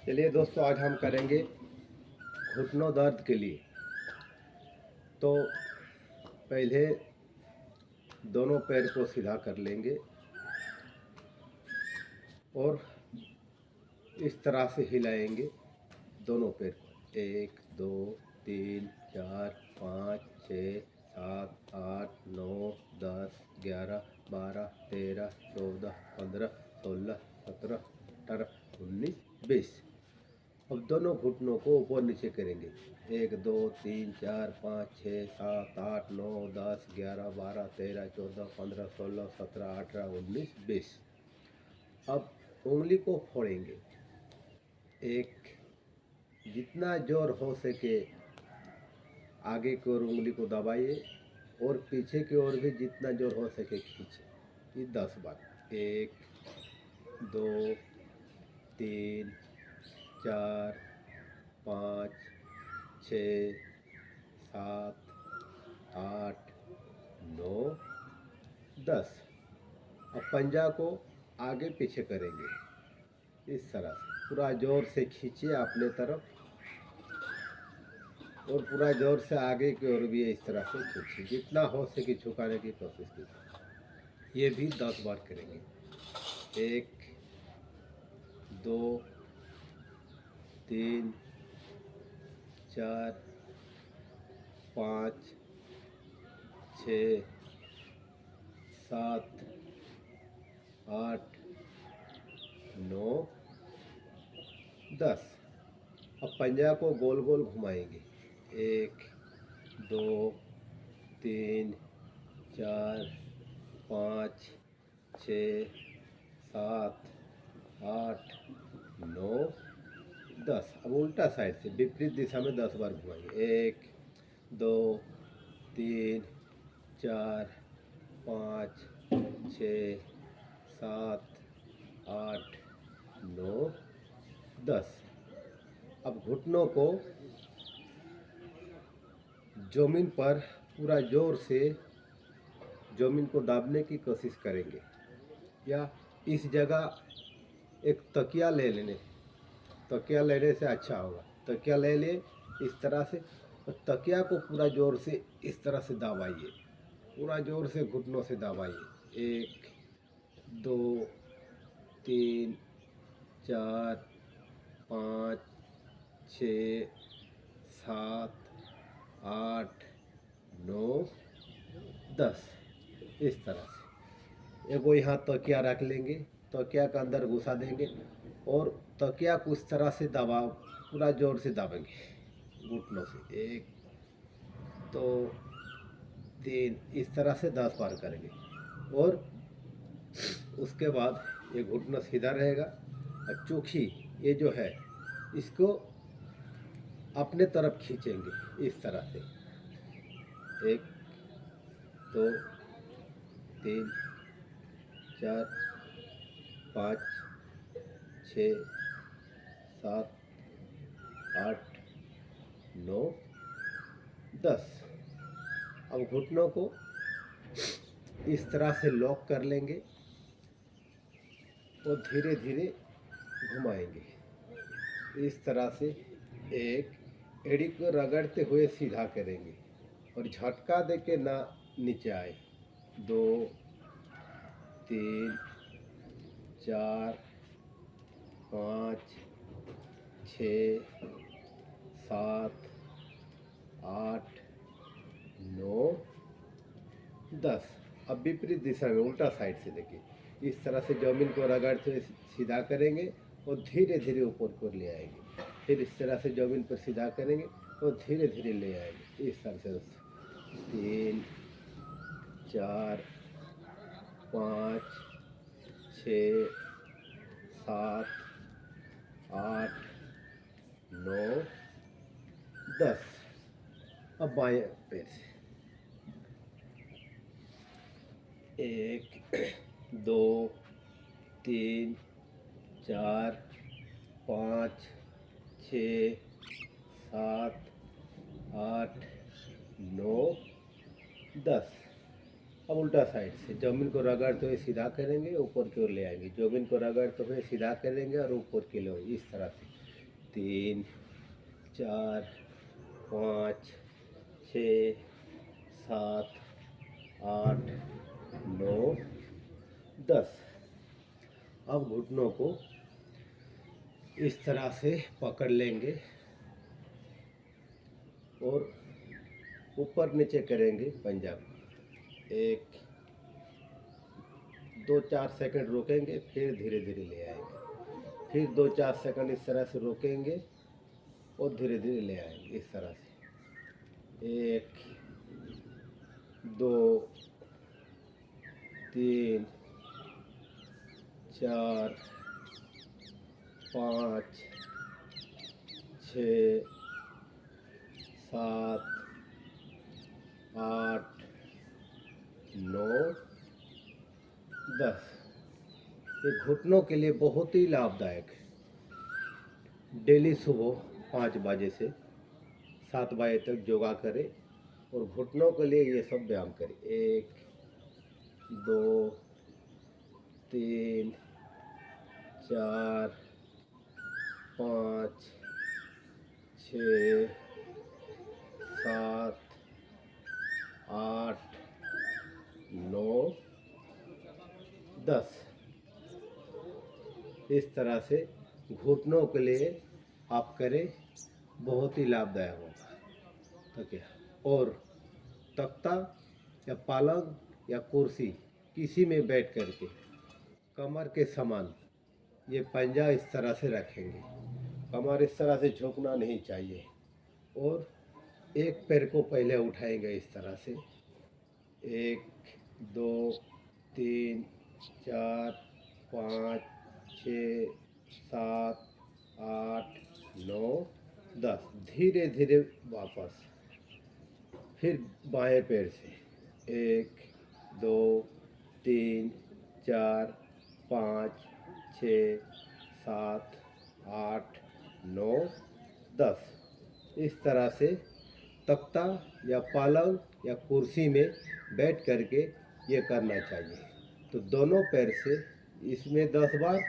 चलिए दोस्तों, आज हम करेंगे घुटनों दर्द के लिए। तो पहले दोनों पैर को सीधा कर लेंगे और इस तरह से हिलाएंगे दोनों पैर को। 1 2 3 4 5 6 7 8 9 10 11 12 13 14 15 16 17 18 19 20। अब दोनों घुटनों को ऊपर नीचे करेंगे। 1 2 3 4 5 6 7 8 9 10 11 12 13 14 15 16 17 18 19 20। अब उंगली को फोड़ेंगे। एक जितना जोर हो सके आगे की ओर उंगली को दबाइए और पीछे की ओर भी जितना जोर हो सके खींचे। ये 10 बार। 1 2 3 4 5 6 7 8 9 10। अब पंजा को आगे पीछे करेंगे इस तरह से। पूरा जोर से खींचिए अपने तरफ और पूरा जोर से आगे की ओर भी इस तरह से खींचिए। जितना हो सके झुकाने की कोशिश कीजिए। ये भी 10 बार करेंगे। 1 2 3 4 5 6 7 8 9 10। अब पंजा को गोल गोल घुमाएंगे। 1 2 3 4 5 6 7 8 9 10। अब उल्टा साइड से विपरीत दिशा में 10 बार घुमाएंगे। 1 2 3 4 5 6 7 8 9 10। अब घुटनों को जमीन पर पूरा जोर से जमीन को दाबने की कोशिश करेंगे, या इस जगह एक तकिया ले लेने। तकिया लेने से अच्छा होगा। तकिया ले ले इस तरह से और तकिया को पूरा जोर से इस तरह से दबाइए। पूरा जोर से घुटनों से दबाइए। 1 2 3 4 5 6 7 8 9 10। इस तरह से एगो यहाँ तकिया रख लेंगे। तकिया का अंदर घुसा देंगे और तकिया को इस तरह से दबा पूरा जोर से दबाएंगे घुटनों से। 1 2 3 इस तरह से 10 बार करेंगे और उसके बाद ये घुटना सीधा रहेगा। और चोखी ये जो है इसको अपने तरफ खींचेंगे इस तरह से। 1 2 3 4 5 6 7 8 9 10। अब घुटनों को इस तरह से लॉक कर लेंगे और धीरे धीरे घुमाएंगे इस तरह से। एक एड़ी को रगड़ते हुए सीधा करेंगे और झटका दे के ना नीचे आए। 2 3 4 5 6 7 8 9 10। अब विपरीत दिशा में उल्टा साइड से देखिए। इस तरह से जमीन को रगड़ते हुए सीधा करेंगे और धीरे धीरे ऊपर को ले आएंगे। फिर इस तरह से जमीन पर सीधा करेंगे और धीरे धीरे ले आएंगे इस तरह से दोस्तों। 3 4 5 6 7 8 9 10। अब बाएं पैर से 1 2 3 4 5 6 7 8 9 10। अब उल्टा साइड से जमीन को रगड़ते हुए सीधा करेंगे, ऊपर की ओर ले आएंगे। जमीन को रगड़ते हुए सीधा करेंगे और ऊपर की ओर इस तरह से। 3 4 5 6 7 8 9 10। अब घुटनों को इस तरह से पकड़ लेंगे और ऊपर नीचे करेंगे पंजा को। 1 2-4 सेकंड रोकेंगे, फिर धीरे धीरे ले आएंगे, फिर 2-4 सेकंड इस तरह से रोकेंगे और धीरे धीरे ले आएंगे इस तरह से। 1 2 3 4 5 6 7 8 9 10। ये घुटनों के लिए बहुत ही लाभदायक है। डेली सुबह 5 बजे से 7 बजे तक योगा करें और घुटनों के लिए ये सब व्यायाम करें। 1 2 3 4 5 6 7 8 9 10। इस तरह से घुटनों के लिए आप करें, बहुत ही लाभदायक होगा। तो क्या, और तख्ता या पलंग या कुर्सी किसी में बैठ करके कमर के समान ये पंजा इस तरह से रखेंगे। कमर इस तरह से झुकना नहीं चाहिए और एक पैर को पहले उठाएंगे इस तरह से। 1 2 3 4 5 6 7 8 9 10। धीरे धीरे वापस, फिर बाएं पैर से 1 2 3 4 5 6 7 8 9 10। इस तरह से तख्ता या पलंग या कुर्सी में बैठ करके ये करना चाहिए। तो दोनों पैर से इसमें 10 बार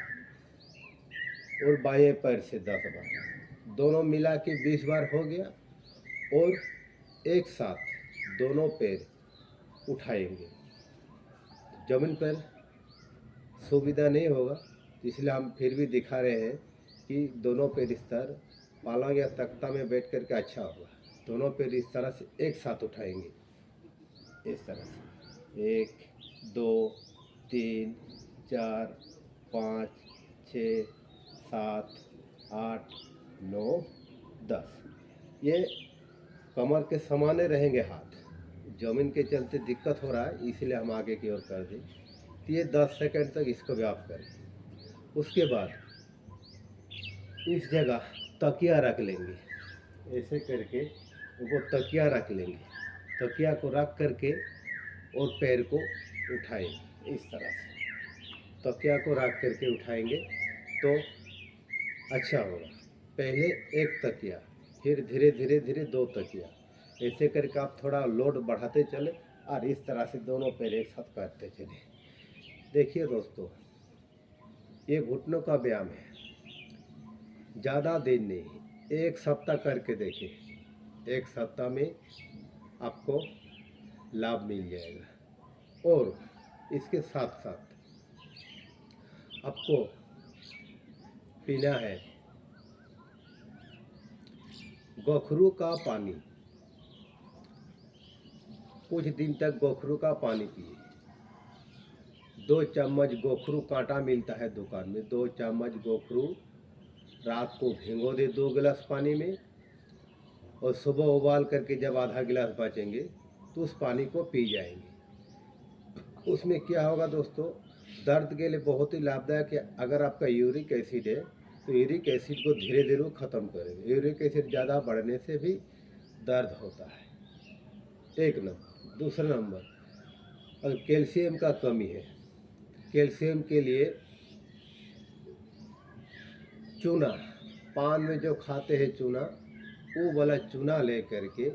और बाएं पैर से 10 बार, दोनों मिला के 20 बार हो गया। और एक साथ दोनों पैर उठाएंगे। जमीन पर सुविधा नहीं होगा, इसलिए हम फिर भी दिखा रहे हैं कि दोनों पैर इस तरह पलंग या तख्ता में बैठ करके अच्छा होगा। दोनों पैर इस तरह से एक साथ उठाएंगे, इस तरह से 1 2 3 4 5 6 7 8 9 10। ये कमर के समाने रहेंगे हाथ। जमीन के चलते दिक्कत हो रहा है, इसलिए हम आगे की ओर कर दें। तो ये 10 सेकंड तक इसको व्यायाम करें। उसके बाद इस जगह तकिया रख लेंगे, ऐसे करके वो तकिया रख लेंगे। तकिया को रख करके और पैर को उठाएंगे इस तरह से। तकिया को रख करके उठाएंगे तो अच्छा होगा। पहले एक तकिया, फिर धीरे धीरे धीरे 2 तकिया, ऐसे करके आप थोड़ा लोड बढ़ाते चले और इस तरह से दोनों पैर एक साथ करते चले। देखिए दोस्तों, ये घुटनों का व्यायाम है, ज़्यादा दिन नहीं, 1 सप्ताह करके देखिए। 1 सप्ताह में आपको लाभ मिल जाएगा। और इसके साथ साथ आपको पीना है गोखरू का पानी। कुछ दिन तक गोखरू का पानी पिए। 2 चम्मच गोखरू कांटा मिलता है दुकान में, 2 चम्मच गोखरू रात को भिगो दे 2 गिलास पानी में, और सुबह उबाल करके जब आधा गिलास बचेंगे तो उस पानी को पी जाएंगे। उसमें क्या होगा दोस्तों, दर्द के लिए बहुत ही लाभदायक है। अगर आपका यूरिक एसिड है तो यूरिक एसिड को धीरे धीरे वो ख़त्म करेंगे। यूरिक एसिड ज़्यादा बढ़ने से भी दर्द होता है, 1 नंबर। दूसरा नंबर, अगर कैल्शियम का कमी है, कैल्शियम के लिए चूना, पान में जो खाते हैं चूना, वो वाला चूना ले करके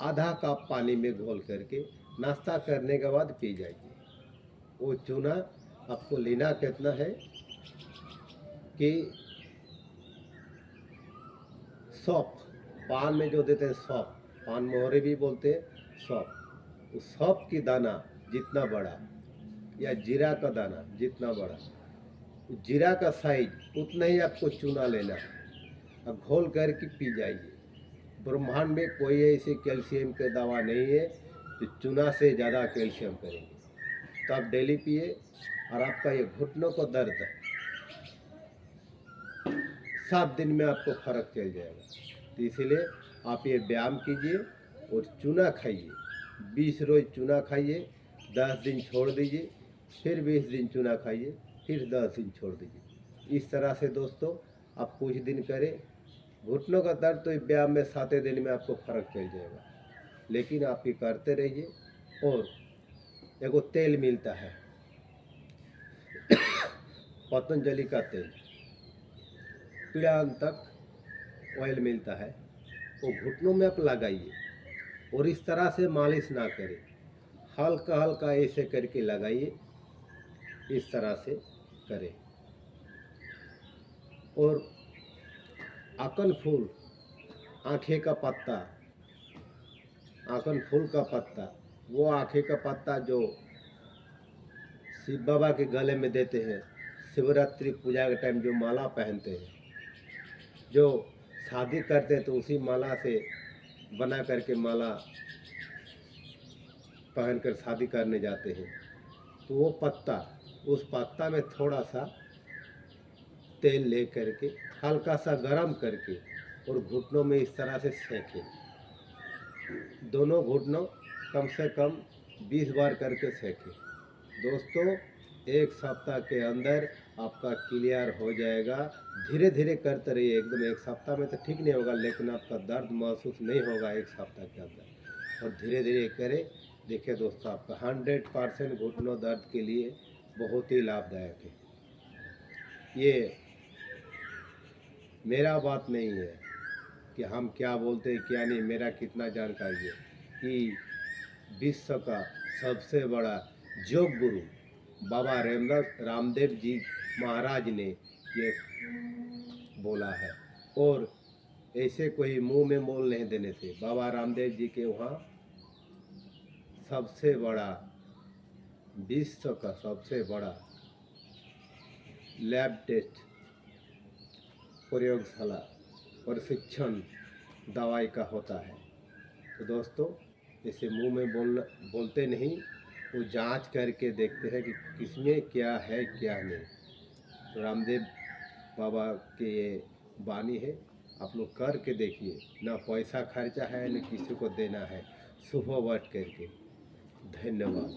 आधा कप पानी में घोल करके नाश्ता करने के बाद पी जाइए। वो चूना आपको लेना कितना है कि सौंफ, पान में जो देते हैं सौंफ, पान मोहरे भी बोलते हैं सौंफ, उस सौंफ की दाना जितना बड़ा या जीरा का दाना जितना बड़ा, जीरा का साइज उतना ही आपको चूना लेना है और घोल करके पी जाइए। ब्रह्मांड में कोई ऐसी कैल्शियम की दवा नहीं है जो चूना से ज़्यादा कैल्शियम करेगी। तो आप डेली पिए और आपका ये घुटनों को दर्द 7 दिन में आपको फर्क चल जाएगा। तो इसीलिए आप ये व्यायाम कीजिए और चूना खाइए। 20 रोज चूना खाइए, 10 दिन छोड़ दीजिए, फिर 20 दिन चूना खाइए, फिर 10 दिन छोड़ दीजिए। इस तरह से दोस्तों आप कुछ दिन करें। घुटनों का दर्द तो व्यायाम में 7 दिन में आपको फर्क चल जाएगा, लेकिन आप ये करते रहिए। और एगो तेल मिलता है पतंजलि का तेल, पीड़ांतक ऑयल मिलता है, वो घुटनों में आप लगाइए और इस तरह से मालिश ना करें, हल्का हल्का ऐसे करके लगाइए, इस तरह से करें। और आकन फूल, आँखें का पत्ता, आकन फूल का पत्ता, वो आँखें का पत्ता जो शिव बाबा के गले में देते हैं, शिवरात्रि पूजा के टाइम जो माला पहनते हैं, जो शादी करते हैं तो उसी माला से बना करके माला पहनकर शादी करने जाते हैं। तो वो पत्ता, उस पत्ता में थोड़ा सा तेल ले करके हल्का सा गरम करके और घुटनों में इस तरह से सेकें। दोनों घुटनों कम से कम 20 बार करके सेकें। दोस्तों 1 सप्ताह के अंदर आपका क्लियर हो जाएगा। धीरे धीरे करते रहिए, एकदम 1 सप्ताह में तो ठीक नहीं होगा, लेकिन आपका दर्द महसूस नहीं होगा 1 सप्ताह के अंदर। और धीरे धीरे करें, देखिए दोस्तों आपका 100% घुटनों दर्द के लिए बहुत ही लाभदायक है। ये मेरा बात नहीं है कि हम क्या बोलते हैं क्या नहीं, मेरा कितना जानकारी है कि विश्व का सबसे बड़ा योग गुरु बाबा रामदेव जी महाराज ने ये बोला है। और ऐसे कोई मुंह में मोल नहीं देने से, बाबा रामदेव जी के वहाँ सबसे बड़ा, विश्व का सबसे बड़ा लैब टेस्ट प्रयोगशाला प्रशिक्षण दवाई का होता है। तो दोस्तों ऐसे मुंह में बोलते नहीं, वो जांच करके देखते हैं कि किसमें क्या है क्या नहीं। तो रामदेव बाबा के ये वाणी है, आप लोग करके देखिए, ना पैसा खर्चा है न किसी को देना है, सुबह बैठ करके। धन्यवाद।